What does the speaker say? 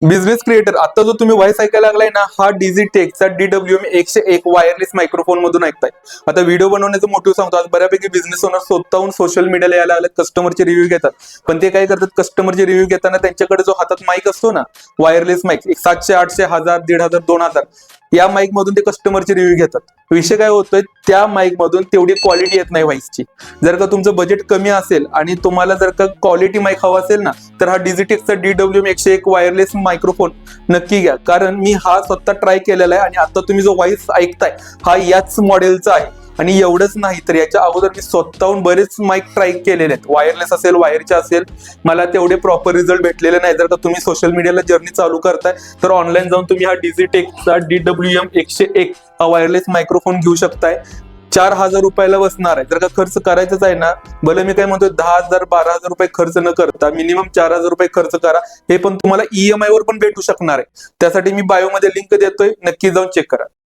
Business creator, आता जो तुम्ही व्हॉइस ऐकायला लागलाय ना, हा डिजिटेकचा DWM 101 वायरलेस मायक्रोफोन मधून ऐकताय. आता व्हिडिओ बनवण्याचं मोटिव्ह सांगतो. आज बऱ्यापैकी बिझनेस ओनर स्वतःहून सोशल मीडियाला यायला लागले, कस्टमरचे रिव्ह्यू घेतात. पण ते काय करतात, कस्टमरचे रिव्ह्यू घेताना त्यांच्याकडे जो हातात माईक असतो ना, वायरलेस माईक, 700, 800, 1000, 1500, 2000, या माईक मधून ते कस्टमरचे रिव्ह्यू घेतात. विषय काय होतोय, त्या माईक मधून तेवढी क्वालिटी येत नाही व्हॉइसची. जर का तुमचं बजेट कमी असेल आणि तुम्हाला जर का क्वालिटी माईक हवा असेल ना, तर हा डिजिटेकचा DWM 101 वायरलेस मायक्रोफोन नक्की घ्या. कारण मी हा स्वतः ट्राय केलेला आहे आणि आता तुम्ही जो व्हॉइस ऐकताय हा याच मॉडेलचा आहे. आणि एवढंच नाही तर याच्या अगोदर मी स्वतःहून बरेच माईक ट्राय केलेले आहेत, वायरलेस असेल, वायरचे असेल. मला तेवढे प्रॉपर रिझल्ट भेटलेले नाही. जर का तुम्ही सोशल मीडियाला जर्नी चालू करताय तर ऑनलाईन जाऊन तुम्ही हा डिजिटेकचा DWM 101 हा वायरलेस मायक्रोफोन घेऊ शकताय. 4000 रुपयाला बसणार आहे. जर का खर्च करायचाच आहे ना, भले मी काय म्हणतोय 10,000 12,000 रुपये खर्च न करता मिनिमम 4000 रुपये खर्च करा. हे पण तुम्हाला EMI वर पण भेटू शकणार आहे. त्यासाठी मी बायोमध्ये लिंक देतोय, नक्की जाऊन चेक करा.